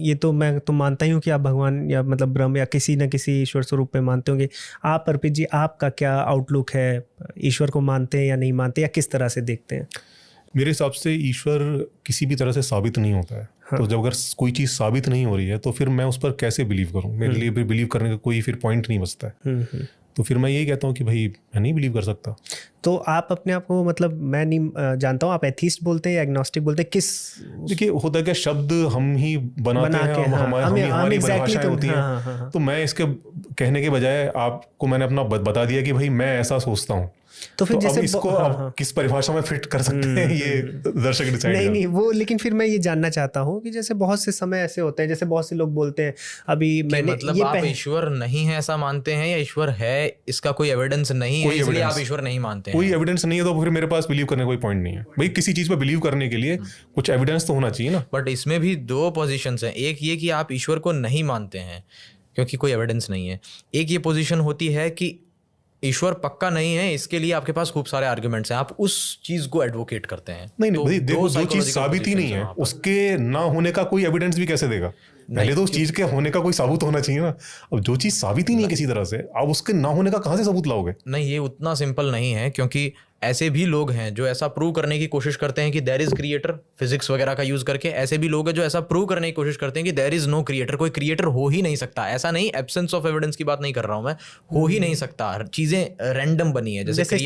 ये तो मैं तो मानता ही हूँ कि आप भगवान या मतलब ब्रह्म या किसी न किसी ईश्वर स्वरूप में मानते होंगे। आप अर्पित जी, आपका क्या आउटलुक है? ईश्वर को मानते हैं या नहीं मानते, या किस तरह से देखते हैं? मेरे हिसाब से ईश्वर किसी भी तरह से साबित नहीं होता है। हाँ। तो जब अगर कोई चीज़ साबित नहीं हो रही है तो फिर मैं उस पर कैसे बिलीव करूँ? मेरे लिए फिर बिलीव करने का कोई फिर पॉइंट नहीं बचता है। तो फिर मैं यही कहता हूँ कि भाई मैं नहीं बिलीव कर सकता। तो आप अपने आप को, मतलब मैं नहीं जानता हूँ, आप एथीस्ट बोलते हैं या एग्नोस्टिक बोलते हैं, किस? देखिए, होता है क्या, शब्द हम ही बनाते हैं, हाँ, हमारी exactly परिभाषाएं होती हैं। हाँ। तो मैं इसके कहने के बजाय आपको मैंने अपना बता दिया कि भाई मैं ऐसा सोचता हूँ। तो फिर जैसे अब इसको आप किस परिभाषा में फिट कर सकते हैं ये दर्शक डिसाइड करें। नहीं वो, लेकिन फिर मैं ये जानना चाहता हूँ कि जैसे बहुत से समय ऐसे होते हैं, जैसे बहुत से लोग बोलते हैं अभी मैंने मतलब ये आप ईश्वर नहीं है ऐसा मानते हैं, या ईश्वर है इसका कोई एविडेंस नहीं है इसलिए आप ईश्वर नहीं मानते हैं? कोई एविडेंस नहीं है तो फिर मेरे पास बिलीव करने का कोई पॉइंट नहीं है। भाई किसी चीज पे बिलीव करने के लिए कुछ एविडेंस तो होना चाहिए ना। बट इसमें भी दो पोजीशंस हैं। एक ये कि आप ईश्वर को नहीं मानते हैं क्योंकि कोई एविडेंस नहीं है। एक ये पोजीशन होती है कि ईश्वर पक्का नहीं है, इसके लिए आपके पास खूब सारे आर्गुमेंट्स हैं, आप उस चीज को एडवोकेट करते हैं। नहीं भाई देखो, जो चीज साबित ही नहीं है उसके ना होने का कोई एविडेंस भी कैसे देगा? पहले तो उस चीज के होने का कोई सबूत होना चाहिए ना। अब जो चीज साबित ही नहीं है किसी तरह से, आप उसके ना होने का कहां से सबूत लाओगे? नहीं, ये उतना सिंपल नहीं है, क्योंकि ऐसे भी लोग हैं जो ऐसा प्रूव करने की कोशिश करते हैं कि देयर इज क्रिएटर, फिजिक्स वगैरह का यूज करके। ऐसे भी लोग हैं जो ऐसा प्रूव करने की कोशिश करते हैं कि देयर इज नो क्रिएटर, कोई क्रिएटर हो ही नहीं सकता। ऐसा नहीं, एब्सेंस ऑफ एविडेंस की बात नहीं कर रहा हूं मैं, हो ही नहीं सकता, चीजें रैंडम बनी है। जैसे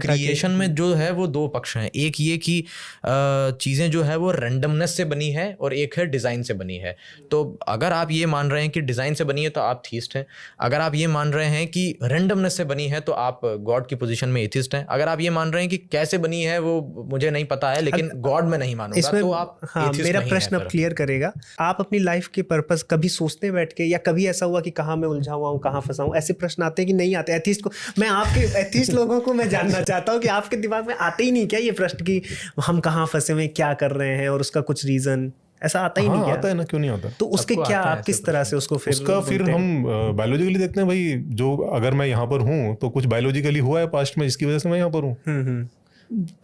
क्रिएशन में जो है वो दो पक्ष हैं। एक ये कि चीजें जो है वो रैंडमनेस से बनी है, और एक है डिजाइन से बनी है। तो अगर आप ये मान रहे हैं कि डिजाइन से बनी है तो आप थीस्ट हैं। अगर आप ये मान रहे हैं कि रैंडमनेस से बनी है तो आप गॉड की पोजीशन में एथिस्ट हैं। अगर आप ये मान रहे हैं कि कैसे बनी है वो मुझे नहीं पता है लेकिन गॉड में नहीं मानूंगा, तो आप हाँ, मेरा प्रश्न अब क्लियर करेगा। आप अपनी लाइफ के पर्पस कभी सोचते हैं बैठ के, या कभी ऐसा हुआ कि कहाँ मैं उलझा हुआ हूँ, कहाँ फंसा हूँ? ऐसे प्रश्न आते हैं कि नहीं आते? एथिस्ट को मैं, आपके एथिस्ट लोगों को मैं जानना चाहता हूँ कि आपके दिमाग में आते ही नहीं क्या ये प्रश्न कि हम कहाँ फंसे हुए, क्या कर रहे हैं, और उसका कुछ रीजन ऐसा आता ही नहीं क्या? आता है ना, क्यों नहीं आता? तो उसके क्या, आप किस तरह से उसको फिर हम बायोलॉजिकली देखते हैं भाई, जो अगर मैं यहाँ पर हूँ तो कुछ बायोलॉजिकली हुआ है पास्ट में जिसकी वजह से मैं यहाँ पर हूँ।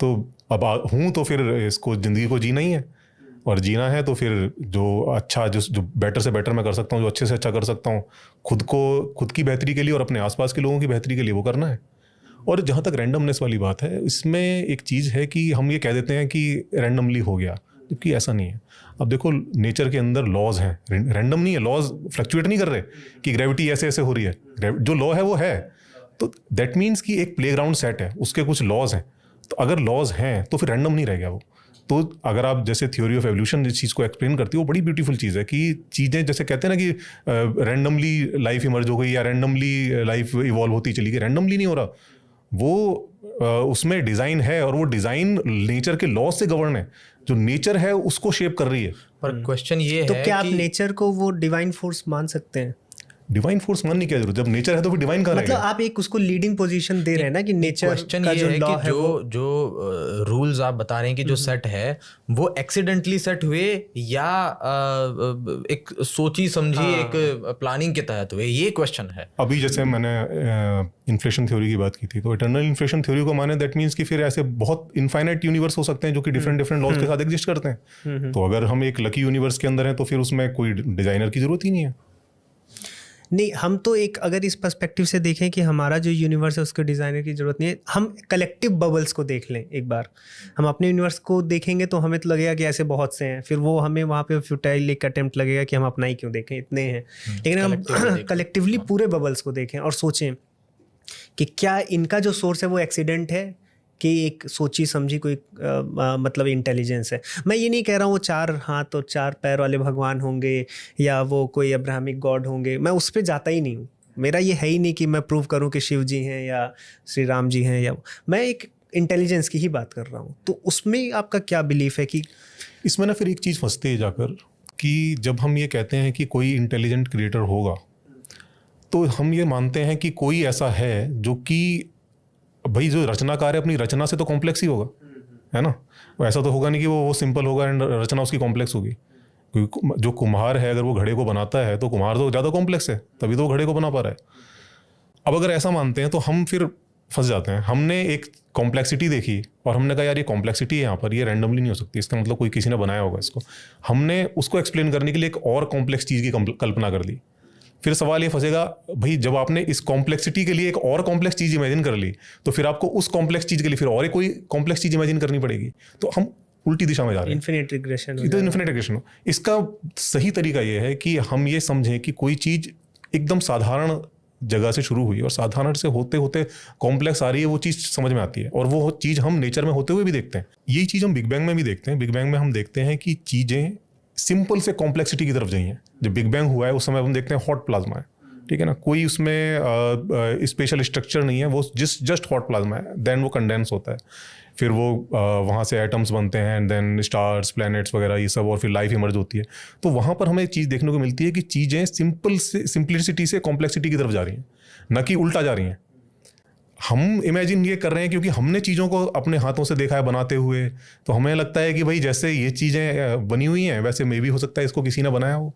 तो अब हूँ तो फिर इसको जिंदगी को जीना ही है, और जीना है तो फिर जो अच्छा, जो बेटर से बेटर मैं कर सकता हूँ, जो अच्छे से अच्छा कर सकता हूँ खुद की बेहतरी के लिए और अपने आसपास के लोगों की बेहतरी के लिए, वो करना है। और जहाँ तक रैंडमनेस वाली बात है, इसमें एक चीज़ है कि हम ये कह देते हैं कि रैंडमली हो गया, जबकि ऐसा नहीं है। अब देखो, नेचर के अंदर लॉज हैं, रैंडम नहीं है, लॉज फ्लक्चुएट नहीं कर रहे कि ग्रेविटी ऐसे ऐसे हो रही है। जो लॉ है वो है, तो दैट मीन्स कि एक प्लेग्राउंड सेट है, उसके कुछ लॉज हैं। तो अगर लॉज हैं तो फिर रैंडम नहीं रह गया वो। तो अगर आप जैसे थ्योरी ऑफ एवोल्यूशन जिस चीज़ को एक्सप्लेन करती है, वो बड़ी ब्यूटीफुल चीज़ है कि चीज़ें जैसे कहते हैं ना कि रैंडमली लाइफ इमर्ज हो गई या रैंडमली लाइफ इवॉल्व होती चली गई। रैंडमली नहीं हो रहा, वो उसमें डिज़ाइन है, और वो डिज़ाइन नेचर के लॉ से गवर्न है। जो नेचर है उसको शेप कर रही है। पर क्वेश्चन ये तो है क्या आप नेचर को वो डिवाइन फोर्स मान सकते हैं? डिवाइन फोर्स मानने की क्या जरूरत? जब नेचर है तो फिर डिवाइन कहाँ रहेगा? मतलब आप एक उसको लीडिंग पोजीशन दे रहे हैं ना कि नेचर का जो लॉ है, जो रूल्स आप बता रहे हैं कि जो सेट है वो एक्सीडेंटली सेट हुए या एक सोची समझी एक प्लानिंग के तहत हुए, ये क्वेश्चन है। अभी जैसे मैंने इन्फ्लेशन थ्योरी की बात की थी, तो इटर्नल इन्फ्लेशन थ्योरी को माने दैट मीन्स कि फिर ऐसे बहुत इनफाइनाइट यूनिवर्स हो सकते हैं जो कि डिफरेंट लॉज के साथ एग्जिस्ट करते हैं। तो अगर हम एक लकी यूनिवर्स के अंदर हैं तो फिर उसमें कोई डिजाइनर की जरूरत ही नहीं है। नहीं, हम तो एक अगर इस पर्सपेक्टिव से देखें कि हमारा जो यूनिवर्स है उसके डिज़ाइनर की ज़रूरत नहीं है, हम कलेक्टिव बबल्स को देख लें एक बार। हम अपने यूनिवर्स को देखेंगे तो हमें तो लगेगा कि ऐसे बहुत से हैं, फिर वो हमें वहाँ पे फ्यूटाइल एक अटेम्प्ट लगेगा कि हम अपना ही क्यों देखें, इतने हैं। लेकिन हम कलेक्टिवली पूरे बबल्स को देखें और सोचें कि क्या इनका जो सोर्स है वो एक्सीडेंट है कि एक सोची समझी कोई मतलब इंटेलिजेंस है। मैं ये नहीं कह रहा हूँ वो 4 हाथ और 4 पैर वाले भगवान होंगे या वो कोई अब्राहमिक गॉड होंगे, मैं उस पर जाता ही नहीं हूँ। मेरा ये है ही नहीं कि मैं प्रूव करूँ कि शिव जी हैं या श्री राम जी हैं, या मैं एक इंटेलिजेंस की ही बात कर रहा हूँ। तो उसमें आपका क्या बिलीफ है? कि इसमें ना फिर एक चीज़ फंसती है जाकर कि जब हम ये कहते हैं कि कोई इंटेलिजेंट क्रिएटर होगा, तो हम ये मानते हैं कि कोई ऐसा है जो कि भाई जो रचनाकार है अपनी रचना से तो कॉम्प्लेक्स ही होगा, है ना। वो ऐसा तो होगा नहीं कि वो सिंपल होगा एंड रचना उसकी कॉम्प्लेक्स होगी। क्योंकि जो कुम्हार है अगर वो घड़े को बनाता है तो कुम्हार तो ज़्यादा कॉम्प्लेक्स है, तभी तो वो घड़े को बना पा रहा है। अब अगर ऐसा मानते हैं तो हम फिर फंस जाते हैं। हमने एक कॉम्प्लेक्सिटी देखी और हमने कहा यार ये कॉम्प्लेक्सिटी है यहाँ पर, ये रैंडमली नहीं हो सकती, इसका मतलब कोई किसी ने बनाया होगा इसको। हमने उसको एक्सप्लेन करने के लिए एक और कॉम्प्लेक्स चीज़ की कल्पना कर ली। फिर सवाल ये फंसेगा भाई, जब आपने इस कॉम्प्लेक्सिटी के लिए एक और कॉम्प्लेक्स चीज़ इमेजिन कर ली तो फिर आपको उस कॉम्प्लेक्स चीज़ के लिए फिर और कोई कॉम्प्लेक्स चीज़ इमेजिन करनी पड़ेगी। तो हम उल्टी दिशा में जा रहे हैं, इन्फिनिट रिग्रेशन। ये तो इन्फिनिट रिग्रेशन। इसका सही तरीका ये है कि हम ये समझें कि कोई चीज़ एकदम साधारण जगह से शुरू हुई और साधारण से होते होते कॉम्प्लेक्स आ रही है, वो चीज़ समझ में आती है और वो चीज़ हम नेचर में होते हुए भी देखते हैं। यही चीज़ हम बिग बैंग में भी देखते हैं। बिग बैंग में हम देखते हैं कि चीज़ें सिंपल से कॉम्प्लेक्सिटी की तरफ गई हैं। जब बिग बैंग हुआ है उस समय हम देखते हैं हॉट प्लाज्मा है, ठीक है ना, कोई उसमें स्पेशल स्ट्रक्चर नहीं है, वो जस्ट हॉट प्लाज्मा है। देन वो कंडेंस होता है, फिर वो वहाँ से एटम्स बनते हैं एंड देन स्टार्स, प्लैनेट्स वगैरह ये सब, और फिर लाइफ इमर्ज होती है। तो वहाँ पर हमें एक चीज़ देखने को मिलती है कि चीज़ें सिंप्लिसिटी से कॉम्प्लेक्सिटी की तरफ जा रही हैं, न कि उल्टा जा रही हैं। हम इमेजिन ये कर रहे हैं क्योंकि हमने चीज़ों को अपने हाथों से देखा है बनाते हुए, तो हमें लगता है कि भाई जैसे ये चीज़ें बनी हुई हैं वैसे मे भी हो सकता है इसको किसी ने बनाया हो।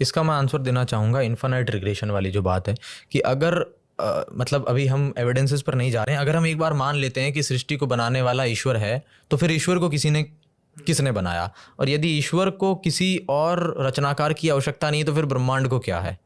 इसका मैं आंसर देना चाहूँगा इन्फिनिट रिग्रेशन वाली जो बात है कि अगर मतलब अभी हम एविडेंसेस पर नहीं जा रहे हैं, अगर हम एक बार मान लेते हैं कि सृष्टि को बनाने वाला ईश्वर है तो फिर ईश्वर को किसने बनाया? और यदि ईश्वर को किसी और रचनाकार की आवश्यकता नहीं है तो फिर ब्रह्मांड को क्या है?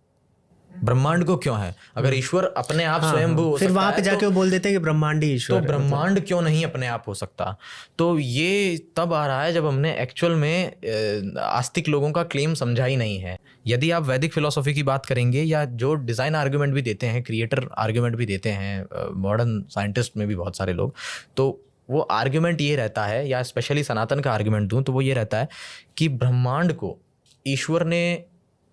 ब्रह्मांड को क्यों है? अगर ईश्वर अपने आप स्वयंभू हो सकता है, फिर वहां पे जाके वो बोल देते हैं कि ब्रह्मांड ही ईश्वर तो ब्रह्मांड क्यों नहीं अपने आप हो सकता? तो ये तब आ रहा है जब हमने एक्चुअल में आस्तिक लोगों का क्लेम समझा ही नहीं है। यदि आप वैदिक फिलॉसफी की बात करेंगे या जो डिज़ाइन आर्ग्यूमेंट भी देते हैं, क्रिएटर आर्ग्यूमेंट भी देते हैं मॉडर्न साइंटिस्ट में भी बहुत सारे लोग, तो वो आर्ग्यूमेंट ये रहता है, या स्पेशली सनातन का आर्ग्यूमेंट दूं तो वो ये रहता है कि ब्रह्मांड को ईश्वर ने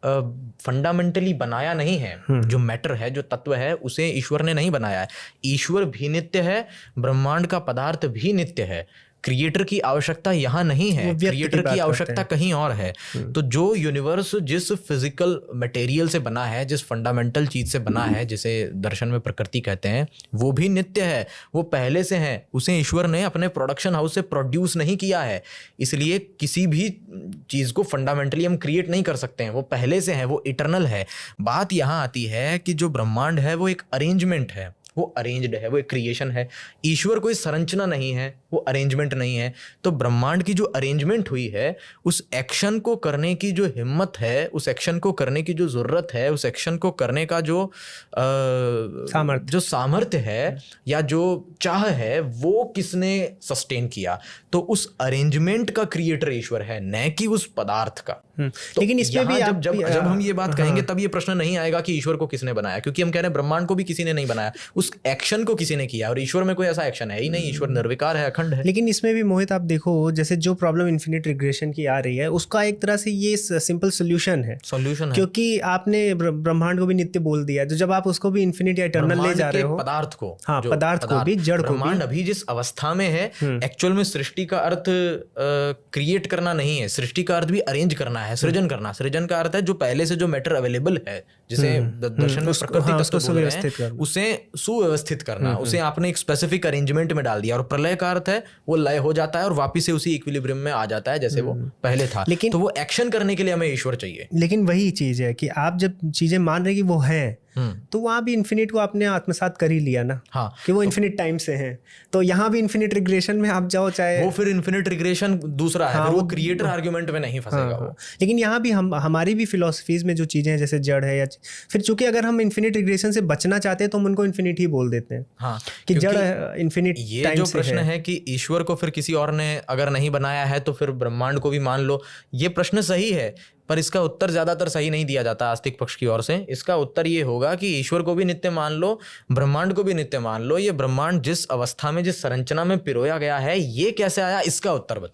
फंडामेंटली बनाया नहीं है। जो मैटर है, जो तत्व है, उसे ईश्वर ने नहीं बनाया है। ईश्वर भी नित्य है, ब्रह्मांड का पदार्थ भी नित्य है। क्रिएटर की आवश्यकता यहाँ नहीं है, क्रिएटर की आवश्यकता कहीं और है। तो जो यूनिवर्स जिस फिजिकल मटेरियल से बना है, जिस फंडामेंटल चीज से बना है, जिसे दर्शन में प्रकृति कहते हैं, वो भी नित्य है, वो पहले से है। उसे ईश्वर ने अपने प्रोडक्शन हाउस से प्रोड्यूस नहीं किया है, इसलिए किसी भी चीज को फंडामेंटली हम क्रिएट नहीं कर सकते हैं। वो पहले से है, वो इटर्नल है। बात यहाँ आती है कि जो ब्रह्मांड है वो एक अरेंजमेंट है, वो अरेंज्ड है, वो एक क्रिएशन है। ईश्वर कोई संरचना नहीं है, वो अरेंजमेंट नहीं है। तो ब्रह्मांड की जो अरेंजमेंट हुई है, उस एक्शन को करने की जो हिम्मत है, उस एक्शन को करने की जो जरूरत है, उस एक्शन को करने का जो सामर्थ्य है या जो चाह है, वो किसने सस्टेन किया? तो उस अरेंजमेंट का क्रिएटर ईश्वर है, न कि उस पदार्थ का। तो लेकिन इसमें भी जब हम ये बात कहेंगे तब ये प्रश्न नहीं आएगा कि ईश्वर को किसने बनाया, क्योंकि हम कह रहे हैं ब्रह्मांड को भी किसी ने नहीं बनाया, उस एक्शन को किसी ने किया, और ईश्वर में कोई ऐसा एक्शन है ही नहीं। ईश्वर निर्विकार है, अखंड है। लेकिन इसमें भी मोहित आप देखो, जैसे जो प्रॉब्लम इन्फिनिट रिग्रेशन की आ रही है, उसका एक तरह से ये सिंपल सोल्यूशन है, क्योंकि आपने ब्रह्मांड को भी नित्य बोल दिया, तो जब आप उसको भी इन्फिनिट या इटर्नल ले जा रहे हो, पदार्थ को, हाँ, पदार्थ को भी, जड़ को भी। ब्रह्मांड अभी जिस अवस्था में है, एक्चुअल में सृष्टि का अर्थ क्रिएट करना नहीं है, सृष्टि का अर्थ भी अरेंज करना है, सृजन करना। सृजन का अर्थ है जो पहले से जो मैटर अवेलेबल है, जिसे दर्शन में प्रकृति तत्व बोल रहे हैं, उसे सुव्यवस्थित करना, उसे आपने एक स्पेसिफिक अरेंजमेंट में डाल दिया। और प्रलय का अर्थ है वो लय हो जाता है और वापिस से उसी इक्विलिब्रियम में आ जाता है जैसे वो पहले था। लेकिन तो वो एक्शन करने के लिए हमें ईश्वर चाहिए। लेकिन वही चीज है कि आप जब चीजें मान रहे कि वो है, तो वहां भी इन्फिनिट को आपने आत्मसात कर ही लिया ना, हाँ, कि वो इन्फिनिट टाइम से है। तो यहाँ भी इन्फिनिट रिग्रेशन में आप जाओ, चाहे वो फिर इन्फिनिट रिग्रेशन दूसरा है, वो क्रिएटर आर्गुमेंट में नहीं फंसेगा। वो लेकिन यहाँ भी हमारी भी फिलोसफीज में जो चीजें हैं, जैसे जड़ है, या फिर चूंकि अगर हम इन्फिनिट रिग्रेशन से बचना चाहते हैं तो हम उनको इन्फिनिट ही बोल देते हैं, हाँ, कि जड़ इन्फिनिट। ये जो प्रश्न है कि ईश्वर को फिर किसी और ने अगर नहीं बनाया है तो फिर ब्रह्मांड को भी मान लो, ये प्रश्न सही है, पर इसका उत्तर ज्यादातर सही नहीं दिया जाता आस्तिक पक्ष की ओर से। इसका उत्तर ये होगा कि ईश्वर को भी नित्य मान लो, ब्रह्मांड को भी नित्य मान लो। ये ब्रह्मांड जिस अवस्था में, जिस संरचना में पिरोया गया है, ये कैसे आया, इसका उत्तर बताओ।